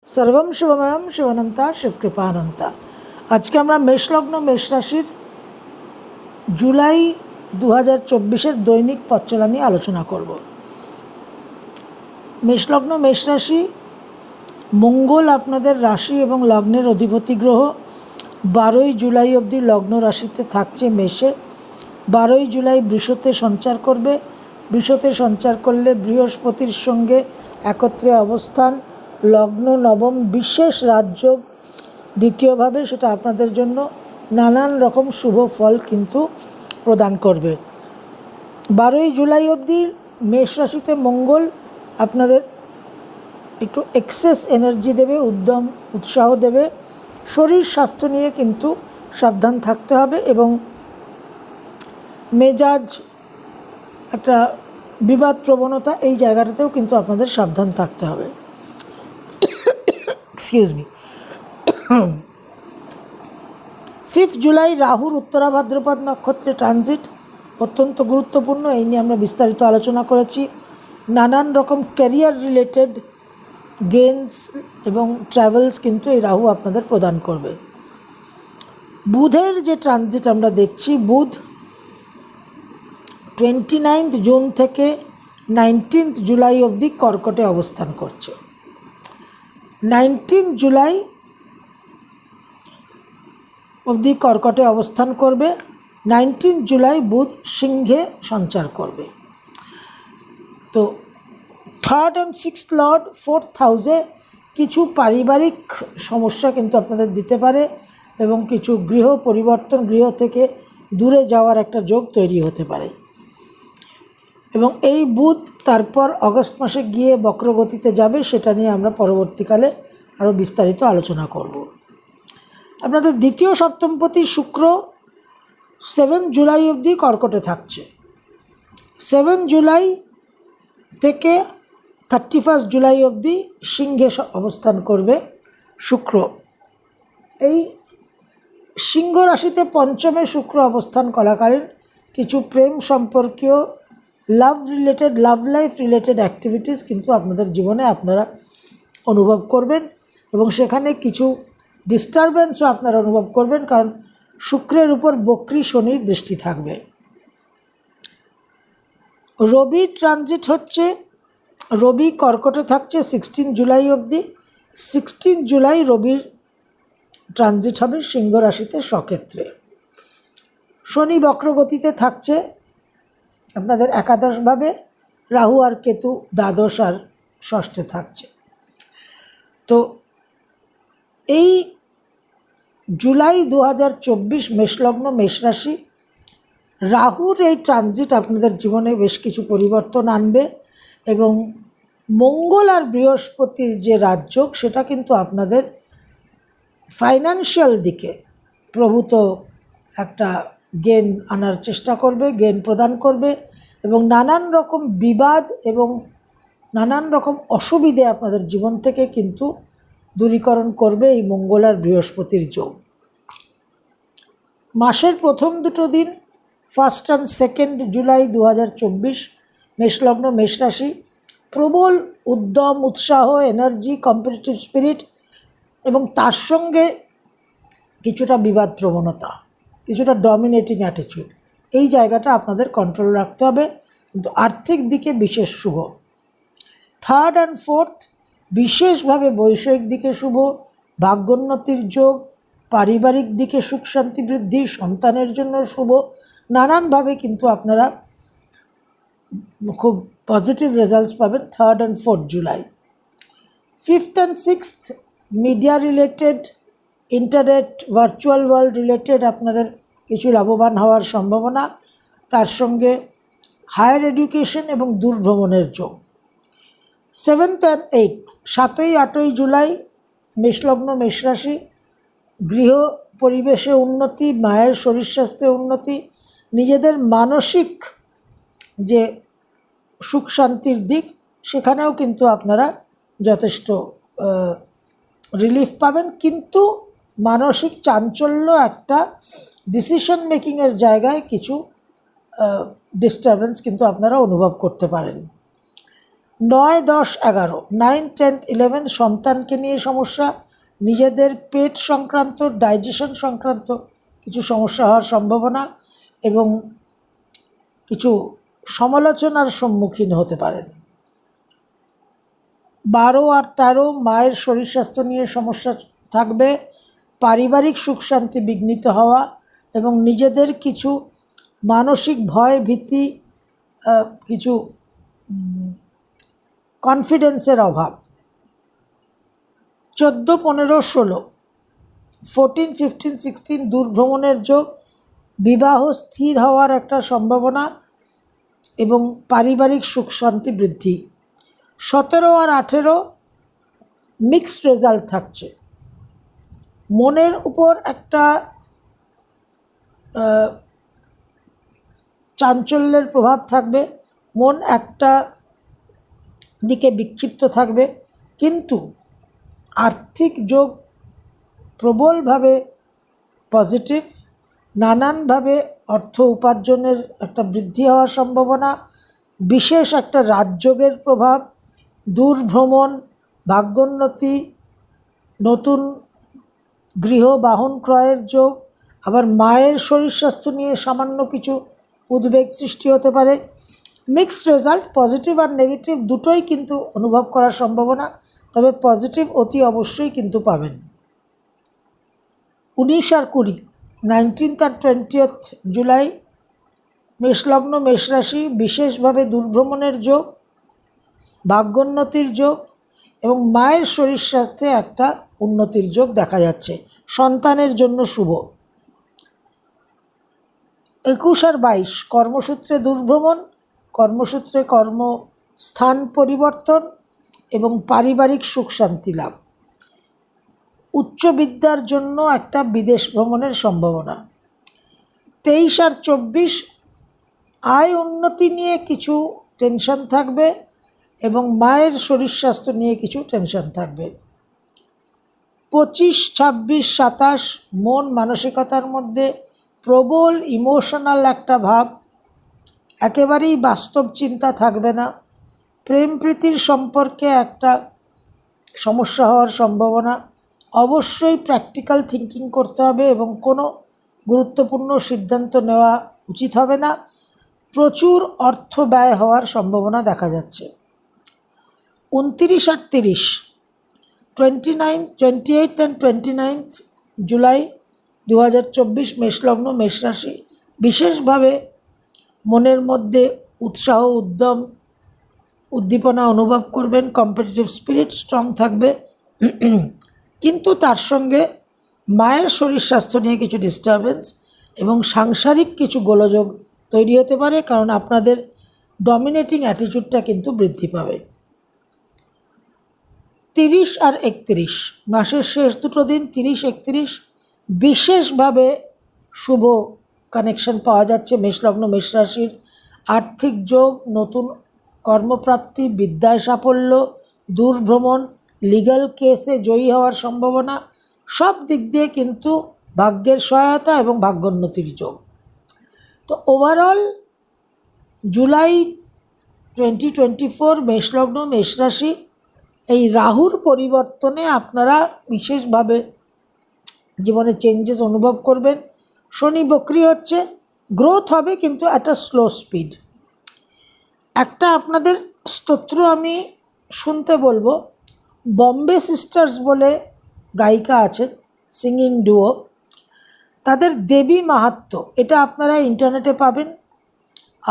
सर्वम शिवमयम शिवनंता शिवकृपानंता। आज के আমরা মেষলগ্ন মেষ রাশির জুলাই 2024 দৈনিক পথচলা নিয়ে আলোচনা করব। মেষলগ্ন মেষ রাশি, মঙ্গল আপনাদের রাশি এবং লগ্নের অধিপতি গ্রহ। 12ই জুলাই অবধি লগ্ন রাশিতে থাকছে মেষে। 12ই জুলাই বৃষতে সঞ্চার করবে। বৃষতে সঞ্চার করলে বৃহস্পতির সঙ্গে একত্রে অবস্থান, লগ্ন নবম বিশেষ রাজযোগ দ্বিতীয়ভাবে, সেটা আপনাদের জন্য নানান রকম শুভ ফল কিন্তু প্রদান করবে। 12ই জুলাই অবধি মেষ রাশিতে মঙ্গল আপনাদের একটু এক্সেস এনার্জি দেবে, উদ্যম উৎসাহ দেবে। শরীর স্বাস্থ্য নিয়ে কিন্তু সাবধান থাকতে হবে এবং মেজাজ একটা বিবাদ প্রবণতা, এই জায়গাটাতেও কিন্তু আপনাদের সাবধান থাকতে হবে। Excuse me. 5 জুলাই রাহুর উত্তরা ভাদ্রপদ নক্ষত্রে ট্রানজিট অত্যন্ত গুরুত্বপূর্ণ। এই নিয়ে আমরা বিস্তারিত আলোচনা করেছি। নানান রকম ক্যারিয়ার রিলেটেড গেইনস এবং ট্রাভেলস কিন্তু এই রাহু আপনাদের প্রদান করবে। বুধের যে ট্রানজিট আমরা দেখছি, বুধ 29 জুন থেকে 19 জুলাই অবধি কর্কটে অবস্থান করছে। 19 জুলাই অবধি কর্কটে অবস্থান করবে। 19 জুলাই বুধ সিংহে সঞ্চার করবে। তো 3rd and 6th Lord 4th হাউসে কিছু পারিবারিক সমস্যা কিন্তু আপনাদের দিতে পারে এবং কিছু গৃহ পরিবর্তন, গৃহ থেকে দূরে যাওয়ার একটা যোগ তৈরি হতে পারে। এবং এই বুধ তারপর অগস্ট মাসে গিয়ে বক্রগতিতে যাবে, সেটা নিয়ে আমরা পরবর্তীকালে আরও বিস্তারিত আলোচনা করব। আপনাদের দ্বিতীয় সপ্তমপতি শুক্র 7 জুলাই অবধি কর্কটে থাকছে। 7 জুলাই থেকে 31 জুলাই অবধি সিংহে অবস্থান করবে শুক্র। এই সিংহ রাশিতে পঞ্চমে শুক্র অবস্থান করাকালীন কিছু প্রেম সম্পর্কীয় love related, love life related activities কিন্তু আপনাদের জীবনে আপনারা অনুভব করবেন এবং সেখানে কিছু ডিস্টারবেন্সও আপনারা অনুভব করবেন, কারণ শুক্রের উপর বক্রী শনির দৃষ্টি থাকবে। রবি ট্রানজিট হচ্ছে, রবি কর্কটে থাকছে 16 জুলাই অবধি। 16 জুলাই রবির ট্রানজিট হবে সিংহ রাশিতে স্বক্ষেত্রে। শনি বক্রগতিতে থাকছে আপনাদের একাদশভাবে, রাহু আর কেতু দ্বাদশ আর ষষ্ঠে থাকছে। তো এই জুলাই 2024 মেষলগ্ন মেষ রাশি, রাহুর এই ট্রানজিট আপনাদের জীবনে বেশ কিছু পরিবর্তন আনবে এবং মঙ্গল আর বৃহস্পতির যে রাজযোগ, সেটা কিন্তু আপনাদের ফাইন্যান্সিয়াল দিকে প্রভূত একটা গেন আনার চেষ্টা করবে, গেন প্রদান করবে এবং নানান রকম বিবাদ এবং নানান রকম অসুবিধে আপনাদের জীবন থেকে কিন্তু দূরীকরণ করবে এই মঙ্গল আর বৃহস্পতির যোগ। মাসের প্রথম দুটো দিন 1 and 2 জুলাই 2024 মেষলগ্ন মেষ রাশি, প্রবল উদ্যম উৎসাহ, এনার্জি, কম্পিটিটিভ স্পিরিট এবং তার সঙ্গে কিছুটা বিবাদ প্রবণতা, কিছুটা ডমিনেটিং অ্যাটিটিউড, এই জায়গাটা আপনাদের কন্ট্রোল রাখতে হবে। কিন্তু আর্থিক দিকে বিশেষ শুভ। 3rd and 4th বিশেষভাবে বৈষয়িক দিকে শুভ, ভাগ্যোন্নতির যোগ, পারিবারিক দিকে সুখ শান্তি বৃদ্ধি, সন্তানের জন্য শুভ। নানানভাবে কিন্তু আপনারা খুব পজিটিভ রেজাল্টস পাবেন 3rd and 4th July. 5th and 6th media related, internet, virtual world related আপনাদের কিছু লাভবান হওয়ার সম্ভাবনা, তার সঙ্গে হায়ার এডুকেশন এবং দূরভ্রমণের যোগ। 7th and 8th 7ই 8ই জুলাই মেষলগ্ন মেষ রাশি, গৃহ পরিবেশে উন্নতি, মায়ের শরীর স্বাস্থ্যে উন্নতি, নিজেদের মানসিক যে সুখ শান্তির দিক, সেখানেও কিন্তু আপনারা যথেষ্ট রিলিফ পাবেন। কিন্তু মানসিক চাঞ্চল্য, একটা ডিসিশন মেকিংয়ের জায়গায় কিছু ডিস্টারবেন্স কিন্তু আপনারা অনুভব করতে পারেন। 9, 10, 11, 9, 10, 11 সন্তানকে নিয়ে সমস্যা, নিজেদের পেট সংক্রান্ত, ডাইজেশন সংক্রান্ত কিছু সমস্যা হওয়ার সম্ভাবনা এবং কিছু সমালোচনার সম্মুখীন হতে পারেন। 12 আর 13 মায়ের শরীর স্বাস্থ্য নিয়ে সমস্যা থাকবে, পারিবারিক সুখ শান্তি বিঘ্নিত হওয়া এবং নিজেদের কিছু মানসিক ভয় ভীতি, কিছু কনফিডেন্সের অভাব। 14, 15, 16, 14, 15, 16 দূরভ্রমণের যোগ, বিবাহ স্থির হওয়ার একটা সম্ভাবনা এবং পারিবারিক সুখ শান্তি বৃদ্ধি। 17 আর 18 মিক্সড রেজাল্ট থাকছে। মনের উপর একটা চাঞ্চল্যের প্রভাব থাকবে, মন একটা দিকে বিক্ষিপ্ত থাকবে, কিন্তু আর্থিক যোগ প্রবলভাবে পজিটিভ, নানানভাবে অর্থ উপার্জনের একটা বৃদ্ধি হওয়ার সম্ভাবনা, বিশেষ একটা রাজযোগের প্রভাব, দূরভ্রমণ, ভাগ্যোন্নতি, নতুন গৃহ বাহন ক্রয়ের যোগ, আবার মায়ের শরীর স্বাস্থ্য নিয়ে সামান্য কিছু উদ্বেগ সৃষ্টি হতে পারে। মিক্সড রেজাল্ট, পজিটিভ আর নেগেটিভ দুটোই কিন্তু অনুভব করার সম্ভাবনা, তবে পজিটিভ অতি অবশ্যই কিন্তু পাবেন। 19 আর 20, 19 আর 20 জুলাই মেষলগ্ন মেষরাশি, বিশেষভাবে দূরভ্রমণের যোগ, ভাগ্যোন্নতির যোগ এবং মায়ের শরীর স্বাস্থ্যে একটা উন্নতির যোগ দেখা যাচ্ছে, সন্তানের জন্য শুভ। 21 আর 22 কর্মসূত্রে দূরভ্রমণ, কর্মসূত্রে কর্মস্থান পরিবর্তন এবং পারিবারিক সুখ শান্তি লাভ। উচ্চ বিদ্যার জন্য একটা বিদেশ ভ্রমণের সম্ভাবনা। 23 আর 24 আয় উন্নতি নিয়ে কিছু টেনশন থাকবে এবং মায়ের শরীর স্বাস্থ্য নিয়ে কিছু টেনশন থাকবে। 25, 26, 27 মন মানসিকতার মধ্যে প্রবল ইমোশনাল একটা ভাব, একেবারেই বাস্তব চিন্তা থাকবে না, প্রেম প্রীতির সম্পর্কে একটা সমস্যা হওয়ার সম্ভাবনা, অবশ্যই প্র্যাকটিক্যাল থিঙ্কিং করতে হবে এবং কোনো গুরুত্বপূর্ণ সিদ্ধান্ত নেওয়া উচিত হবে না, প্রচুর অর্থ ব্যয় হওয়ার সম্ভাবনা দেখা যাচ্ছে। 29 আর 30, 29, 28 অ্যান্ড 29 জুলাই 2024 মেষলগ্ন মেষরাশি, বিশেষভাবে মনের মধ্যে উৎসাহ উদ্যম উদ্দীপনা অনুভব করবেন, কম্পিটিটিভ স্পিরিট স্ট্রং থাকবে, কিন্তু তার সঙ্গে মায়ের শরীর স্বাস্থ্য নিয়ে কিছু ডিস্টারবেন্স এবং সাংসারিক কিছু গোলযোগ তৈরি হতে পারে, কারণ আপনাদের ডমিনেটিং অ্যাটিটিউডটা কিন্তু বৃদ্ধি পাবে। 30 আর 31 মাসের শেষ দুটো দিন, 30, 31 বিশেষভাবে শুভ কানেকশন পাওয়া যাচ্ছে মেষলগ্ন মেষরাশির। আর্থিক যোগ, নতুন কর্মপ্রাপ্তি, বিদ্যায় সাফল্য, দূরভ্রমণ, লিগ্যাল কেসে জয়ী হওয়ার সম্ভাবনা, সব দিক দিয়ে কিন্তু ভাগ্যের সহায়তা এবং ভাগ্যোন্নতির যোগ। তো ওভারঅল জুলাই 2024 মেষলগ্ন মেষরাশি, এই রাহুর পরিবর্তনে আপনারা বিশেষভাবে জীবনে চেঞ্জেস অনুভব করবেন। শনি বক্রি হচ্ছে, গ্রোথ হবে কিন্তু একটা স্লো স্পিড। একটা আপনাদের স্তোত্র আমি শুনতে বলবো, বম্বে সিস্টার্স বলে গায়িকা আছেন, সিঙ্গিং ডুও, তাদের দেবী মাহাত্ম্য, এটা আপনারা ইন্টারনেটে পাবেন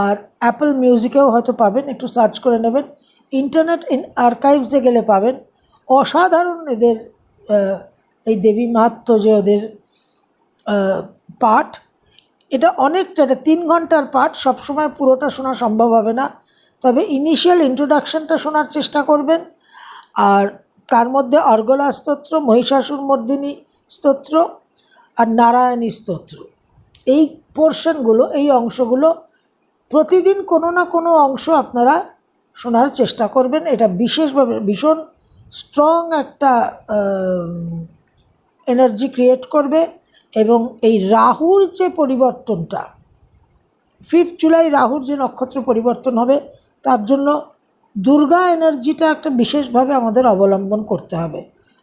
আর অ্যাপল মিউজিকেও হয়তো পাবেন, একটু সার্চ করে নেবেন, ইন্টারনেট আর্কাইভসে গেলে পাবেন। অসাধারণ এদের এই দেবী মাহাত্ম্য, যে ওদের পাঠ, এটা অনেকটা, এটা 3 ঘন্টার পাঠ, সবসময় পুরোটা শোনা সম্ভব হবে না, তবে ইনিশিয়াল ইন্ট্রোডাকশনটা শোনার চেষ্টা করবেন। আর তার মধ্যে অর্গলা স্তোত্র, মহিষাসুর মর্দিনী স্তোত্র আর নারায়ণী স্তোত্র, এই পোর্শনগুলো, এই অংশগুলো প্রতিদিন কোনো না কোনো অংশ আপনারা শোনার চেষ্টা করবেন। এটা বিশেষভাবে ভীষণ স্ট্রং একটা এনার্জি ক্রিয়েট করবে। এবং এই রাহুর যে পরিবর্তনটা, 5 জুলাই রাহুর যে নক্ষত্র পরিবর্তন হবে, তার জন্য দুর্গা এনার্জিটা একটা বিশেষভাবে আমাদের অবলম্বন করতে হবে।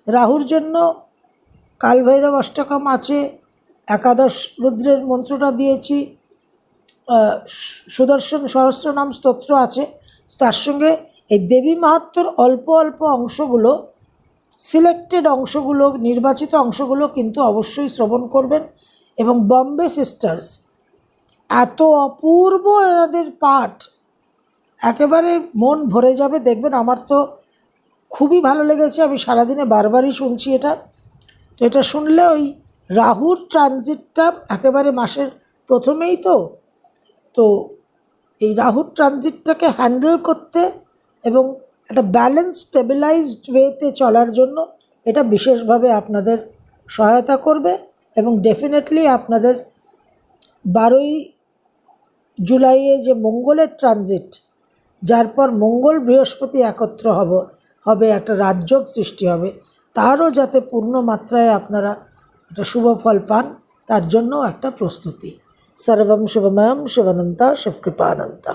রাহুর জন্য কালভৈরব অষ্টকম আছে, একাদশ রুদ্রের মন্ত্রটা দিয়েছি, সুদর্শন সহস্রনাম স্তোত্র আছে, তার সঙ্গে এই দেবী মাহাত্ম্যর অল্প অল্প অংশগুলো, সিলেক্টেড অংশগুলো, নির্বাচিত অংশগুলো কিন্তু অবশ্যই শ্রবণ করবেন। এবং বম্বে সিস্টার্স, এত অপূর্ব এনাদের পাঠ, একেবারে মন ভরে যাবে। দেখবেন, আমার তো খুবই ভালো লেগেছে, আমি সারাদিনে বারবারই শুনছি এটা। তো এটা শুনলে ওই রাহুর ট্রানজিটটা একেবারে মাসের প্রথমেই তো এই রাহুর ট্রানজিটটাকে হ্যান্ডেল করতে এবং একটা ব্যালেন্স স্টেবিলাইজড ওয়েতে চলার জন্য এটা বিশেষভাবে আপনাদের সহায়তা করবে। এবং ডেফিনেটলি আপনাদের 12ই জুলাইয়ে যে মঙ্গলের ট্রানজিট, যার পর মঙ্গল বৃহস্পতি একত্র হবে একটা রাজযোগ সৃষ্টি হবে, তারও যাতে পূর্ণ মাত্রায় আপনারা একটা শুভ ফল পান, তার জন্য একটা প্রস্তুতি। সর্বম শুভময়ম শিবানন্তা শিবকৃপানন্তা।